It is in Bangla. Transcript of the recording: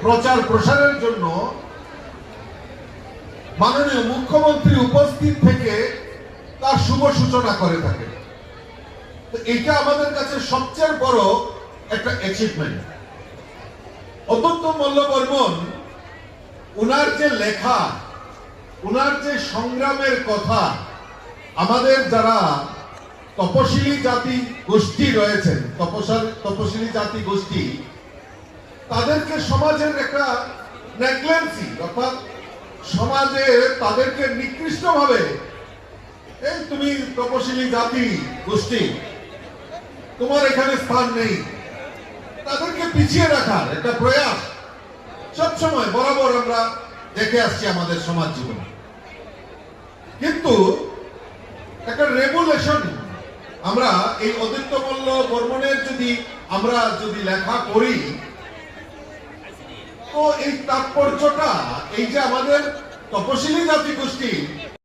প্রচার প্রসারের জন্য মাননীয় মুখ্যমন্ত্রী উপস্থিত থেকে তার শুভ সূচনা করে থাকে। তো এটা আমাদের কাছে সবচেয়ে বড় একটা অ্যাচিভমেন্ট। অত্যন্ত মূল্যবর্মন উনার যে লেখা, উনার যে সংগ্রামের কথা, আমাদের যারা তপশিলি জাতি গোষ্ঠী রয়েছেন, তপশিলি জাতি গোষ্ঠী, তাদেরকে সমাজের একটা নেগলেন্সি, অর্থাৎ সমাজে তাদেরকে নিকৃষ্ট ভাবে, এই তুমি তপশিলি জাতি গোষ্ঠী, তোমার এখানে স্থান নেই, তাদেরকে পিছিয়ে রাখার একটা প্রয়াস সবসময় বরাবর আমরা দেখে আসছি আমাদের সমাজ জীবনে। কিন্তু একটা রেভুলেশন আমরা এই অদিত্যমল্ল বর্মনের আমরা যদি লেখা করি, তো এই তাৎপর্যটা এই যে আমাদের তপশিলি জাতি গোষ্ঠী